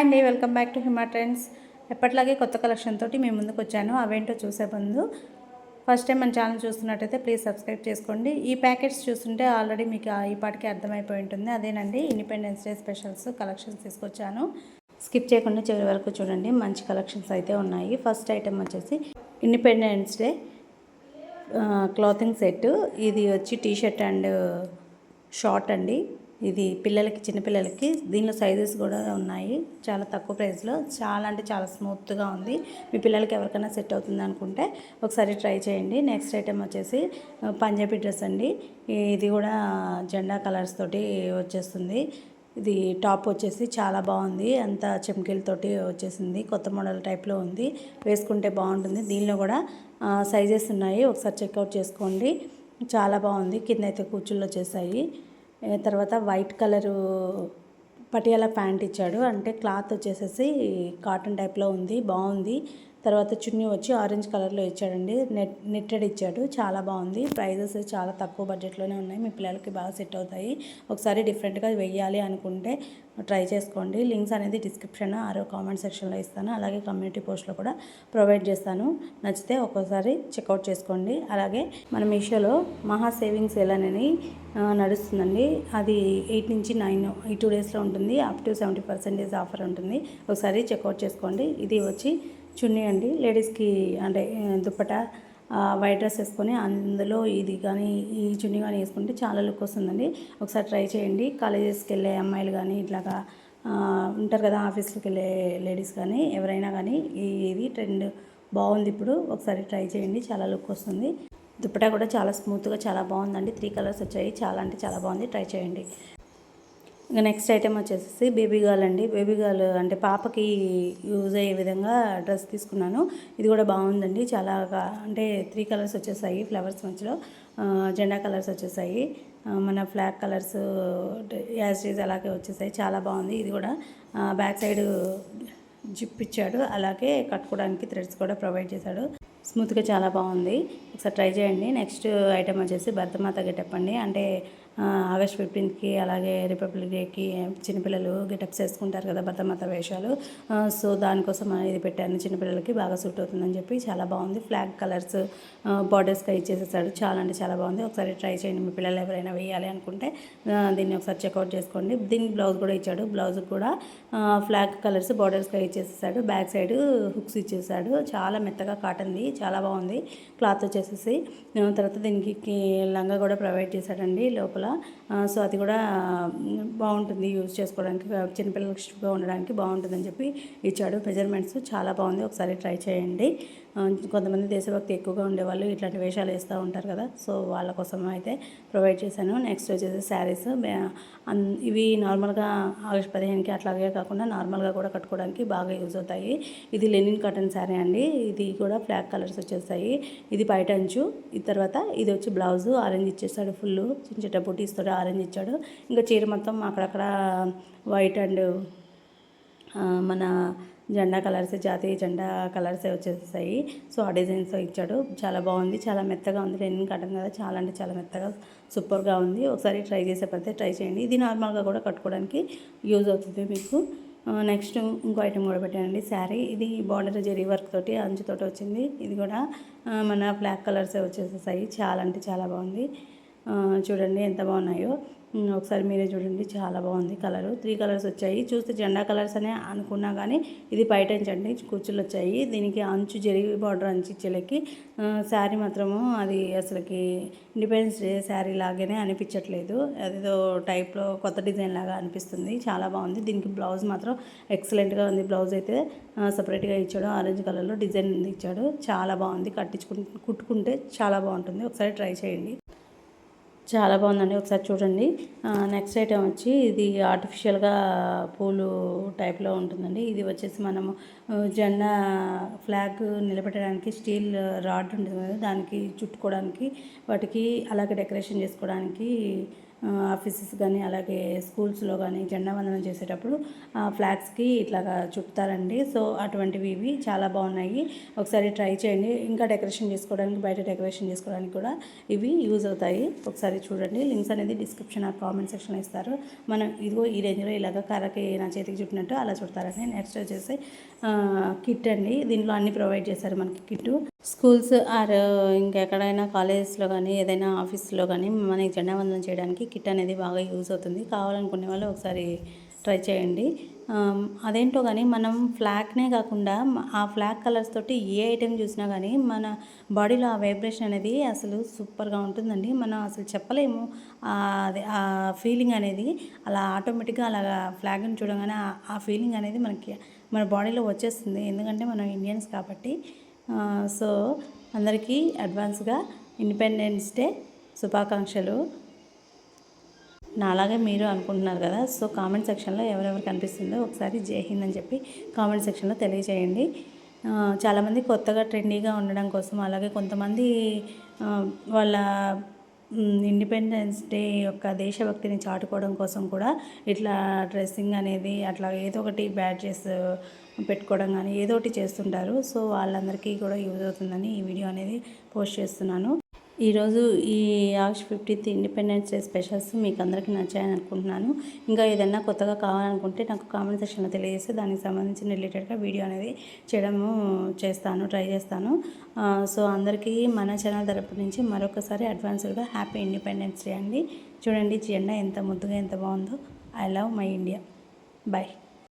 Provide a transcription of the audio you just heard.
Hi అండి, welcome back to Hima trends. ఎప్పటిలాగే కొత్త కలెక్షన్ తోటి మేము ముందుకు వచ్చాను. అవేంటో చూసే ముందు ఫస్ట్ టైం మన ఛానల్ చూస్తున్నట్టయితే ప్లీజ్ సబ్స్క్రైబ్ చేసుకోండి. ఈ ప్యాకెట్స్ చూస్తుంటే ఆల్రెడీ మీకు ఈ పాటికి అర్థమైపోయి ఉంటుంది. అదేనండి, ఇండిపెండెన్స్ డే స్పెషల్స్ కలెక్షన్స్ తీసుకొచ్చాను. స్కిప్ చేయకుండా చివరి వరకు చూడండి, మంచి కలెక్షన్స్ అయితే ఉన్నాయి. ఫస్ట్ ఐటెం వచ్చేసి ఇండిపెండెన్స్ డే క్లాతింగ్ సెట్. ఇది వచ్చి టీషర్ట్ అండ్ షార్ట్ అండి. ఇది పిల్లలకి, చిన్నపిల్లలకి. దీనిలో సైజెస్ కూడా ఉన్నాయి. చాలా తక్కువ ప్రైస్లో, చాలా అంటే చాలా స్మూత్గా ఉంది. మీ పిల్లలకి ఎవరికైనా సెట్ అవుతుంది అనుకుంటే ఒకసారి ట్రై చేయండి. నెక్స్ట్ ఐటెం వచ్చేసి పంజాబీ డ్రెస్ అండి. ఇది కూడా జెండా కలర్స్ తోటి వచ్చేస్తుంది. ఇది టాప్ వచ్చేసి చాలా బాగుంది, అంతా చెమ్కీలతోటి వచ్చేసింది. కొత్త మోడల్ టైప్లో ఉంది, వేసుకుంటే బాగుంటుంది. దీనిలో కూడా సైజెస్ ఉన్నాయి, ఒకసారి చెక్అవుట్ చేసుకోండి. చాలా బాగుంది. కింద అయితే కూర్చుళ్ళు వచ్చేసాయి. తర్వాత వైట్ కలరు పటియాలా ప్యాంట్ ఇచ్చాడు, అంటే క్లాత్ వచ్చేసేసి కాటన్ టైప్లో ఉంది, బాగుంది. తర్వాత చున్నీ వచ్చి ఆరెంజ్ కలర్లో ఇచ్చాడండి, నెట్టెడ్ ఇచ్చాడు, చాలా బాగుంది. ప్రైజెస్ చాలా తక్కువ బడ్జెట్లోనే ఉన్నాయి, మీ పిల్లలకి బాగా సెట్ అవుతాయి. ఒకసారి డిఫరెంట్గా వెయ్యాలి అనుకుంటే ట్రై చేసుకోండి. లింక్స్ అనేది డిస్క్రిప్షన్ కామెంట్ సెక్షన్లో ఇస్తాను, అలాగే కమ్యూనిటీ పోస్ట్లో కూడా ప్రొవైడ్ చేస్తాను. నచ్చితే ఒక్కోసారి చెక్అవుట్ చేసుకోండి. అలాగే మన మీషోలో మహా సేవింగ్ సేల్ అనేది నడుస్తుందండి. అది 8 నుంచి 9 ఈ 2 డేస్లో ఉంటుంది. అప్ టు 70% ఆఫర్ ఉంటుంది, ఒకసారి చెక్అవుట్ చేసుకోండి. ఇది వచ్చి చున్నీ అండి, లేడీస్కి అంటే దుప్పట వైట్ డ్రెస్ వేసుకొని అందులో ఇది కానీ ఈ చున్నీ కానీ వేసుకుంటే చాలా లుక్ వస్తుందండి. ఒకసారి ట్రై చేయండి. కాలేజెస్కి వెళ్ళే అమ్మాయిలు కానీ ఇట్లాగా ఉంటారు కదా, ఆఫీస్కి వెళ్ళే లేడీస్ కానీ ఎవరైనా కానీ ఇది ట్రెండ్ బాగుంది ఇప్పుడు. ఒకసారి ట్రై చేయండి, చాలా లుక్ వస్తుంది. దుప్పటా కూడా చాలా స్మూత్గా చాలా బాగుందండి. 3 కలర్స్ వచ్చాయి, చాలా అంటే చాలా బాగుంది, ట్రై చేయండి. ఇంకా నెక్స్ట్ ఐటెం వచ్చేసి బేబీ గర్ల్ అండి. బేబీ గర్ల్ అంటే పాపకి యూజ్ అయ్యే విధంగా డ్రెస్ తీసుకున్నాను. ఇది కూడా బాగుందండి, చాలా అంటే 3 కలర్స్ వచ్చేసాయి. ఫ్లవర్స్ మధ్యలో జెండా కలర్స్ వచ్చేసాయి, మన ఫ్లాగ్ కలర్స్ యాజ్ ఈజ్ అలాగే వచ్చేసాయి, చాలా బాగుంది. ఇది కూడా బ్యాక్ సైడ్ జిప్ ఇచ్చాడు, అలాగే కట్టుకోవడానికి థ్రెడ్స్ కూడా ప్రొవైడ్ చేశాడు. స్మూత్గా చాలా బాగుంది, ఒకసారి ట్రై చేయండి. నెక్స్ట్ ఐటెం వచ్చేసి భరతమాత గెటప్ అండి. అంటే ఆగస్ట్ 15కి అలాగే రిపబ్లిక్ డేకి చిన్నపిల్లలు గెటప్స్ వేసుకుంటారు కదా, భరతమాత వేషాలు. సో దానికోసం ఇది పెట్టాను, చిన్నపిల్లలకి బాగా సూట్ అవుతుందని చెప్పి. చాలా బాగుంది. ఫ్లాగ్ కలర్స్ బార్డర్స్గా ఇచ్చేసేసాడు, చాలా అంటే చాలా బాగుంది. ఒకసారి ట్రై చేయండి, మీ పిల్లలు ఎవరైనా వేయాలి అనుకుంటే దీన్ని ఒకసారి చెక్అవుట్ చేసుకోండి. దీనికి బ్లౌజ్ కూడా ఇచ్చాడు, బ్లౌజ్ కూడా ఫ్లాగ్ కలర్స్ బార్డర్స్గా ఇచ్చేసేసాడు. బ్యాక్ సైడ్ హుక్స్ ఇచ్చేసాడు, చాలా మెత్తగా కాటన్ది, చాలా బాగుంది క్లాత్ వచ్చేసేసి. తర్వాత దీనికి లంగా కూడా ప్రొవైడ్ చేశాడండి లోపల. సో అది కూడా బాగుంటుంది యూజ్ చేసుకోవడానికి, చిన్నపిల్లలకి ఇష్టంగా ఉండడానికి బాగుంటుందని చెప్పి ఇచ్చాడు. మెజర్మెంట్స్ చాలా బాగుంది, ఒకసారి ట్రై చేయండి. కొంతమంది దేశభక్తి ఎక్కువగా ఉండేవాళ్ళు ఇట్లాంటి వేషాలు వేస్తూ ఉంటారు కదా, సో వాళ్ళ కోసం అయితే ప్రొవైడ్ చేశాను. నెక్స్ట్ వచ్చేసి శారీస్. ఇవి నార్మల్గా ఆగస్ట్ 15కి అట్లాగే కాకుండా నార్మల్గా కూడా కట్టుకోవడానికి బాగా యూజ్ అవుతాయి. ఇది లెనిన్ కాటన్ శారీ అండి, ఇది కూడా ఫ్లాగ్ కలర్స్ వచ్చేస్తాయి. ఇది బయట అంచు. ఈ తర్వాత ఇది వచ్చి బ్లౌజ్ ఆరెంజ్ ఇచ్చేస్తాడు, ఫుల్ చిన్న చిన్న బుటీస్ తోటి ఆరెంజ్ ఇచ్చాడు. ఇంకా చీర మొత్తం అక్కడక్కడ వైట్ అండ్ మన జెండా కలర్స్, జాతీయ జెండా కలర్సే వచ్చేస్తాయి. సో ఆ డిజైన్స్తో ఇచ్చాడు, చాలా బాగుంది, చాలా మెత్తగా ఉంది. లెనిన్ కాటన్ కదా, చాలా అంటే చాలా మెత్తగా సూపర్గా ఉంది. ఒకసారి ట్రై చేసే పడితే ట్రై చేయండి. ఇది నార్మల్గా కూడా కట్టుకోవడానికి యూజ్ అవుతుంది మీకు. నెక్స్ట్ ఇంకో ఐటెం కూడా పెట్టానండి, శారీ. ఇది బార్డర్ జరీ వర్క్ తోటి అంచుతోటి వచ్చింది. ఇది కూడా మన బ్లాక్ కలర్సే వచ్చేసేసాయి, చాలా అంటే చాలా బాగుంది. చూడండి ఎంత బాగున్నాయో, ఒకసారి మీరే చూడండి, చాలా బాగుంది. కలరు 3 కలర్స్ వచ్చాయి. చూస్తే జెండా కలర్స్ అనే అనుకున్నా కానీ ఇది పైటంచండి, కుర్చీలు వచ్చాయి. దీనికి అంచు జరిగి బార్డర్ అంచు ఇచ్చేలకి శారీ మాత్రము అది అసలుకి ఇండిపెండెన్స్ డే శారీ లాగానే అనిపించట్లేదు, అదేదో టైప్లో కొత్త డిజైన్ లాగా అనిపిస్తుంది, చాలా బాగుంది. దీనికి బ్లౌజ్ మాత్రం ఎక్సలెంట్గా ఉంది. బ్లౌజ్ అయితే సపరేట్గా ఇచ్చాడు, ఆరెంజ్ కలర్లో డిజైన్ ఇచ్చాడు, చాలా బాగుంది. కుట్టుకుంటే చాలా బాగుంటుంది, ఒకసారి ట్రై చేయండి. చాలా బాగుందండి, ఒకసారి చూడండి. నెక్స్ట్ ఐటెం వచ్చి ఇది ఆర్టిఫిషియల్గా పూలు టైప్లో ఉంటుందండి. ఇది వచ్చేసి మనము జెండా ఫ్లాగ్ నిలబెట్టడానికి స్టీల్ రాడ్ ఉంటుంది కదా, దానికి చుట్టుకోవడానికి వాటికి అలాగే డెకరేషన్ చేసుకోవడానికి ఆఫీసెస్ కానీ అలాగే స్కూల్స్లో కానీ జెండా వందనం చేసేటప్పుడు ఫ్లాగ్స్కి ఇట్లాగా చుడతారండి. సో అటువంటివి ఇవి చాలా బాగున్నాయి, ఒకసారి ట్రై చేయండి. ఇంకా డెకరేషన్ చేసుకోవడానికి, బయట డెకరేషన్ చేసుకోవడానికి కూడా ఇవి యూజ్ అవుతాయి. ఒకసారి చూడండి. లింక్స్ అనేది డిస్క్రిప్షన్ ఆ కామెంట్ సెక్షన్లో ఇస్తారు. మనం ఇదిగో ఈ రేంజ్లో ఇలాగ కర్రకి నా చేతికి చుట్టినట్టు అలా చుడతారండి. నెక్స్ట్ వచ్చేసి కిట్ అండి. దీంట్లో అన్ని ప్రొవైడ్ చేశారు మనకి కిట్టు. స్కూల్స్ ఆర్ ఇంకెక్కడైనా కాలేజెస్లో కానీ ఏదైనా ఆఫీస్లో కానీ మనకి జెండా వందనం చేయడానికి కిట్ అనేది బాగా యూజ్ అవుతుంది. కావాలనుకునే వాళ్ళు ఒకసారి ట్రై చేయండి. అదేంటో కానీ మనం ఫ్లాగ్నే కాకుండా ఆ ఫ్లాగ్ కలర్స్ తోటి ఏ ఐటెం చూసినా కానీ మన బాడీలో ఆ వైబ్రేషన్ అనేది అసలు సూపర్గా ఉంటుందండి. మనం అసలు చెప్పలేము. అది ఆ ఫీలింగ్ అనేది అలా ఆటోమేటిక్గా అలాగా ఫ్లాగ్ని చూడగానే ఆ ఫీలింగ్ అనేది మనకి మన బాడీలో వచ్చేస్తుంది. ఎందుకంటే మనం ఇండియన్స్ కాబట్టి. సో అందరికీ అడ్వాన్స్గా ఇండిపెండెన్స్ డే శుభాకాంక్షలు. నాలాగే మీరు అనుకుంటున్నారు కదా. సో కామెంట్ సెక్షన్లో ఎవరెవరికి అనిపిస్తుందో ఒకసారి జై హింద్ అని చెప్పి కామెంట్ సెక్షన్లో తెలియజేయండి. చాలామంది కొత్తగా ట్రెండీగా ఉండడం కోసం, అలాగే కొంతమంది వాళ్ళ ఇండిపెండెన్స్ డే యొక్క దేశభక్తిని చాటుకోవడం కోసం కూడా ఇట్లా డ్రెస్సింగ్ అనేది అట్లా ఏదో ఒకటి బ్యాడ్జెస్ పెట్టుకోవడం కానీ ఏదో ఒకటి చేస్తుంటారు. సో వాళ్ళందరికీ కూడా యూజ్ అవుతుందని ఈ వీడియో అనేది పోస్ట్ చేస్తున్నాను. ఈరోజు ఈ August 15th independence day specials మీకు అందరికీ నచ్చాయని అనుకుంటున్నాను. ఇంకా ఏదైనా కొత్తగా కావాలనుకుంటే నాకు కామెంట్ సెక్షన్లో తెలియజేస్తే దానికి సంబంధించిన రిలేటెడ్గా వీడియో అనేది ట్రై చేస్తాను. సో అందరికీ మన ఛానల్ తరపు నుంచి మరొకసారి అడ్వాన్స్డ్గా హ్యాపీ ఇండిపెండెన్స్ డే అండి. చూడండి జెండా ఎంత ముద్దుగా ఎంత బాగుందో. I love my India. Bye.